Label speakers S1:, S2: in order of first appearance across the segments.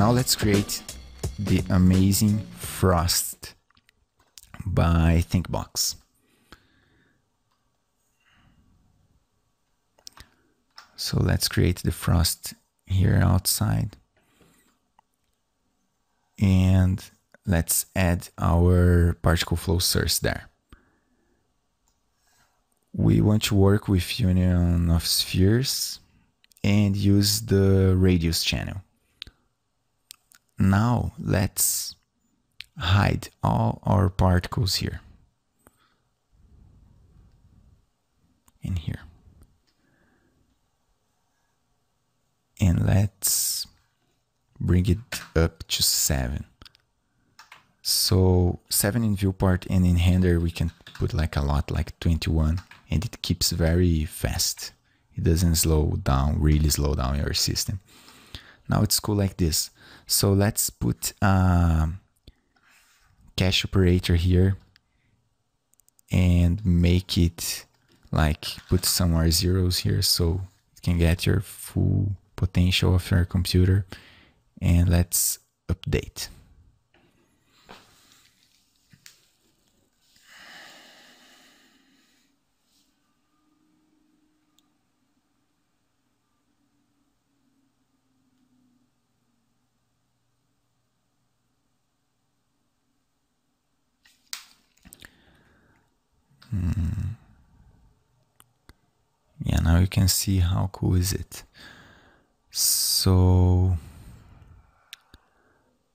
S1: Now let's create the amazing frost by ThinkBox. So let's create the frost here outside. And let's add our particle flow source there. We want to work with union of spheres and use the radius channel. Now let's hide all our particles here and here. And let's bring it up to 7. So 7 in viewport, and in render we can put like a lot, like 21, and it keeps very fast. It doesn't slow down, really slow down your system. Now it's cool like this. So let's put a cache operator here and make it like put some more zeros here so you can get your full potential of your computer. And let's update. Yeah, now you can see how cool is it. So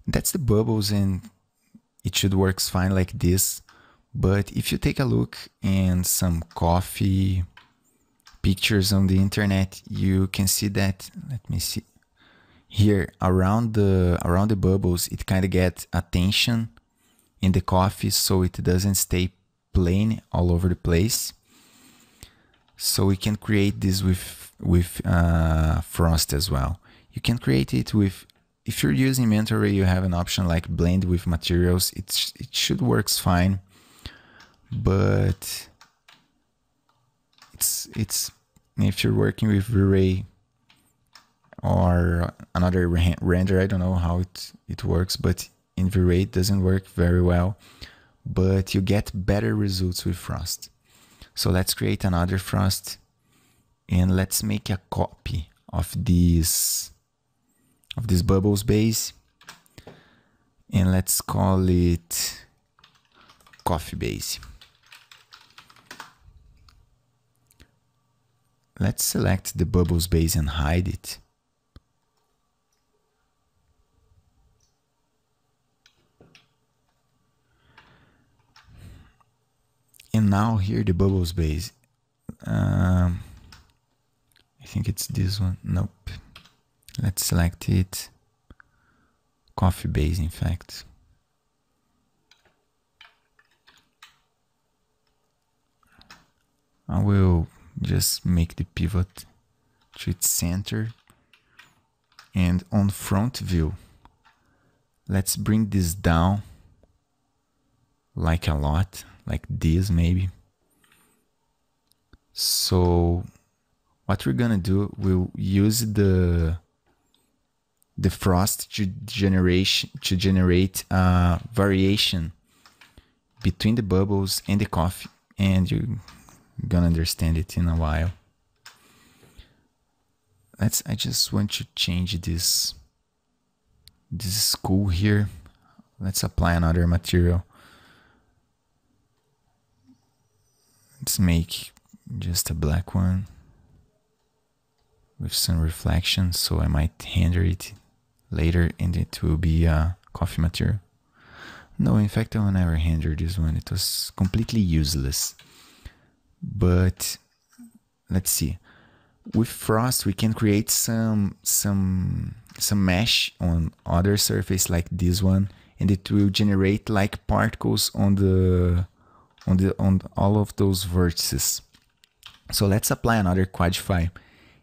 S1: that's the bubbles, and it should work fine like this. But if you take a look in some coffee pictures on the internet, you can see that, let me see, here around the bubbles, it kind of gets attention in the coffee, so it doesn't stay plain all over the place. So we can create this with frost as well. You can create it with, if you're using Mentor Ray, you have an option like blend with materials. It should work fine, but it's if you're working with V-Ray or another render, I don't know how it works, but in V-Ray it doesn't work very well, but you get better results with frost. So let's create another frost and let's make a copy of this bubbles base, and let's call it coffee base. Let's select the bubbles base and hide it. And now here the bubbles base, I think it's this one. Nope. Let's select it. Coffee base, in fact. I will just make the pivot to its center. And on front view, let's bring this down like a lot, like this maybe. So what we're gonna do, we'll use the frost to generate a variation between the bubbles and the coffee, and you're gonna understand it in a while. I just want to change this school here. Let's apply another material. Let's make just a black one with some reflection, so I might render it later and it will be a coffee material. No, in fact I will never render this one. It was completely useless. But let's see. With frost we can create some mesh on other surface like this one, and it will generate like particles on all of those vertices. So let's apply another quadify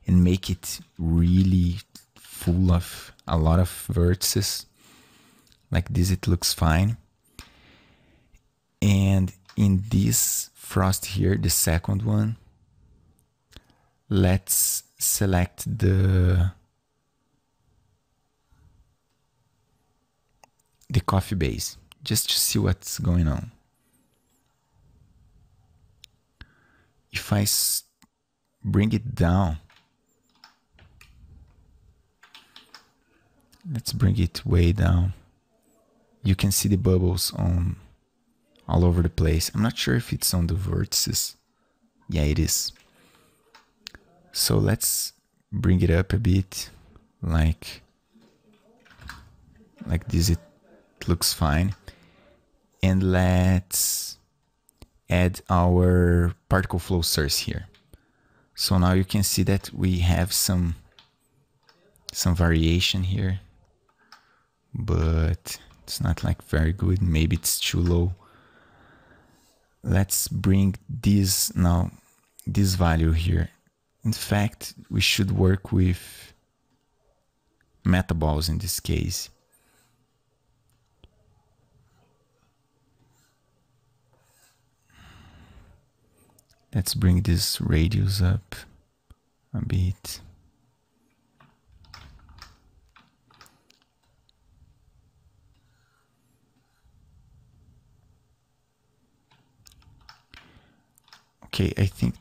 S1: and make it really full of a lot of vertices. Like this, it looks fine. And in this frost here, the second one, let's select the the coffee base, just to see what's going on. If I bring it down, let's bring it way down. You can see the bubbles on all over the place. I'm not sure if it's on the vertices. Yeah, it is. So let's bring it up a bit, like this. It looks fine. And let's add our particle flow source here. So now you can see that we have some variation here, but it's not like very good. Maybe it's too low. Let's bring this now, this value here. In fact, we should work with metaballs in this case. Let's bring this radius up a bit. Okay, I think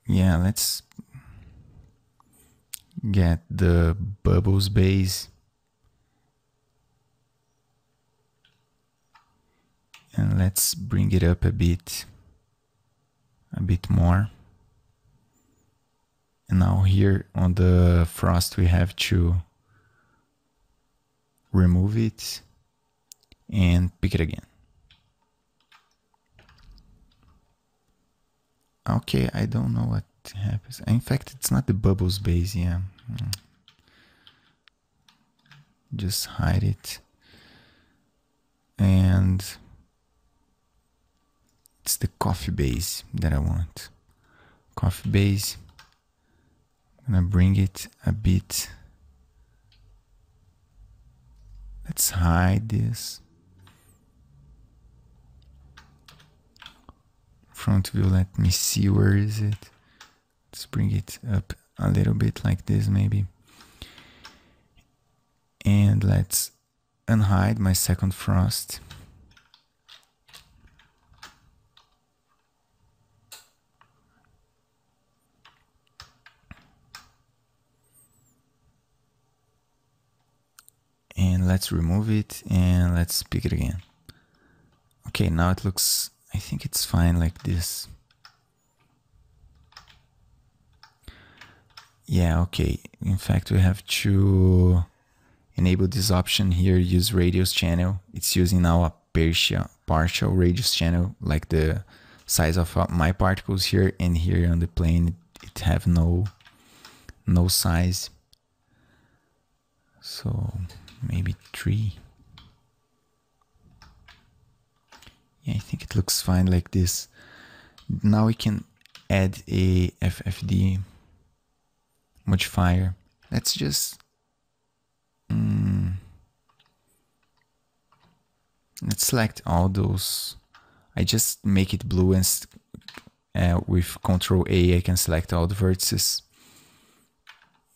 S1: yeah, let's get the bubbles base. And let's bring it up a bit more. And now here on the frost, we have to remove it and pick it again. Okay, I don't know what happens. In fact, it's not the bubbles base, yeah. Just hide it. And it's the coffee base that I want. Coffee base. I'm gonna bring it a bit. Let's hide this. Front view, let me see, where is it? Let's bring it up a little bit like this maybe. And let's unhide my second frost. And let's remove it and let's pick it again. Okay, now it looks, I think it's fine like this. Yeah, okay. In fact, we have to enable this option here, use radius channel. It's using now a partial radius channel, like the size of my particles here, and here on the plane it have no size. So maybe 3. Yeah, I think it looks fine like this. Now we can add a FFD modifier. Let's just let's select all those. I just make it blue, and with Ctrl A I can select all the vertices.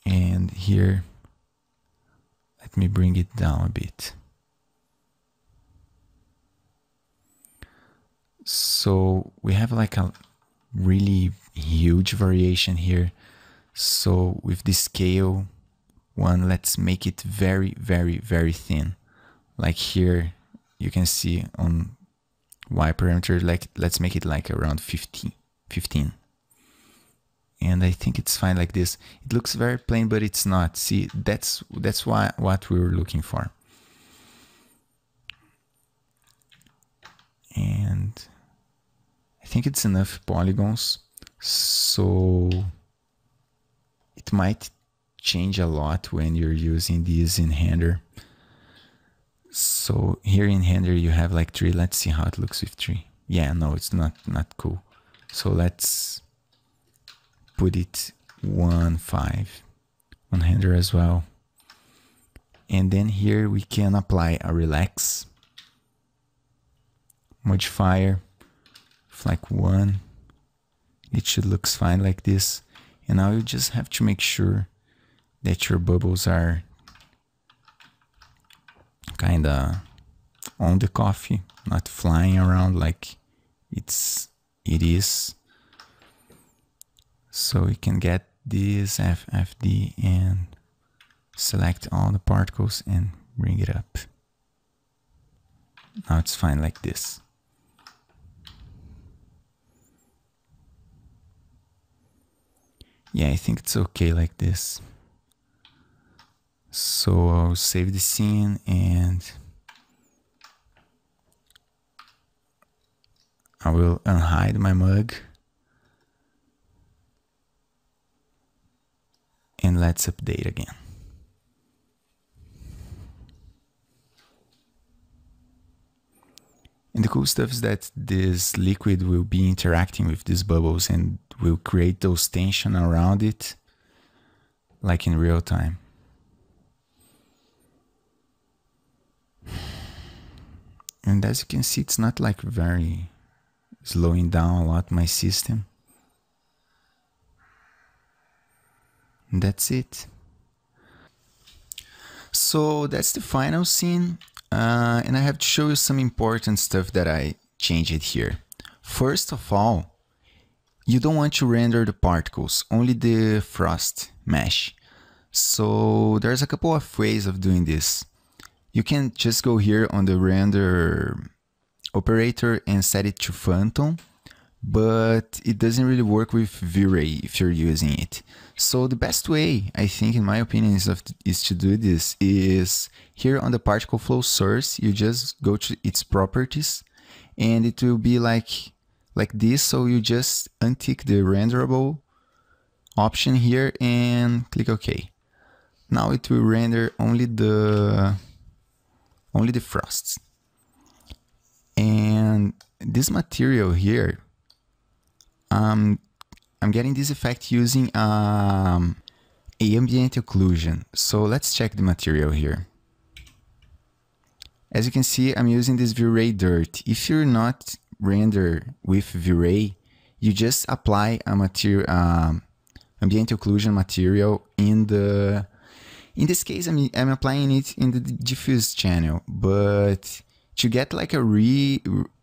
S1: And here, let me bring it down a bit. So we have like a really huge variation here. So with the scale one, let's make it very, very, very thin. Like here, you can see on Y parameter, like let's make it like around 15. And I think it's fine like this. It looks very plain, but it's not. See, that's what we were looking for. And I think it's enough polygons. So it might change a lot when you're using these in Render. So here in Render you have like 3. Let's see how it looks with 3. Yeah, no, it's not cool. So let's put it 1.5 on Render as well. And then here we can apply a relax modifier of like 1. It should look fine like this. And now you just have to make sure that your bubbles are kinda on the coffee, not flying around like it is. So we can get this FFD and select all the particles and bring it up. Now it's fine like this. Yeah, I think it's okay like this. So I'll save the scene and I will unhide my mug. And let's update again. And the cool stuff is that this liquid will be interacting with these bubbles and will create those tension around it, like in real time. And as you can see, it's not like very slowing down a lot my system. And that's it. So that's the final scene. And I have to show you some important stuff that I changed here. First of all, you don't want to render the particles, only the frost mesh. So there's a couple of ways of doing this. You can just go here on the render operator and set it to phantom, but it doesn't really work with V-Ray if you're using it. So the best way, I think, in my opinion, is to do this is here on the particle flow source, you just go to its properties and it will be like this. So you just untick the renderable option here and click OK. Now it will render only the frosts. And this material here, I'm getting this effect using a ambient occlusion. So let's check the material here. As you can see, I'm using this V-Ray dirt. If you're not render with V-Ray, you just apply a material, ambient occlusion material in this case, I'm applying it in the diffuse channel, but to get like a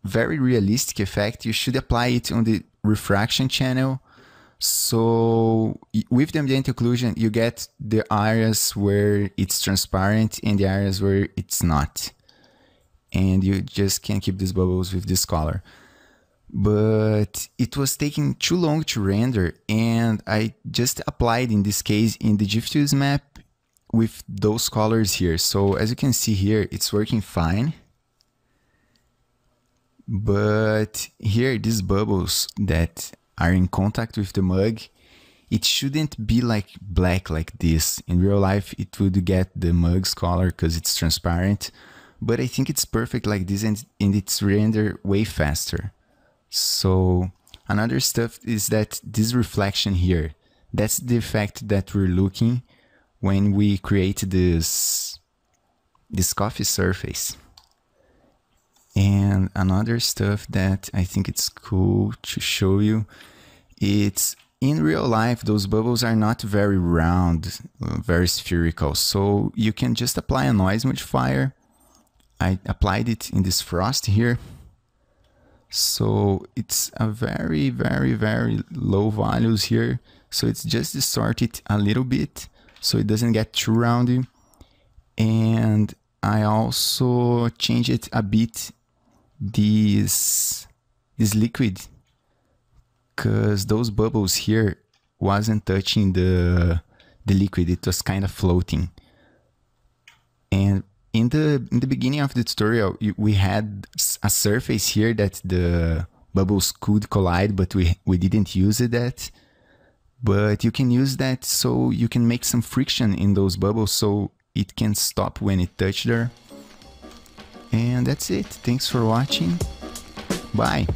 S1: very realistic effect, you should apply it on the refraction channel. So with the ambient occlusion, you get the areas where it's transparent and the areas where it's not. And you just can keep these bubbles with this color. But it was taking too long to render, and I just applied, in this case, in the diffuse map with those colors here. So as you can see here, it's working fine. But here, these bubbles that are in contact with the mug, it shouldn't be like black like this. In real life, it would get the mug's color because it's transparent. But I think it's perfect like this, and it's render way faster. So another stuff is that this reflection here, that's the effect that we're looking when we create this coffee surface. And another stuff that I think it's cool to show you, it's in real life, those bubbles are not very round, very spherical. So you can just apply a noise modifier. I applied it in this frost here. So it's a very, very, very low values here. So it's just distort it a little bit so it doesn't get too roundy. And I also changed it a bit, this liquid, because those bubbles here wasn't touching the liquid, it was kind of floating. And in the beginning of the tutorial, we had a surface here that the bubbles could collide, but we didn't use that. But you can use that so you can make some friction in those bubbles so it can stop when it touches there. And that's it. Thanks for watching. Bye.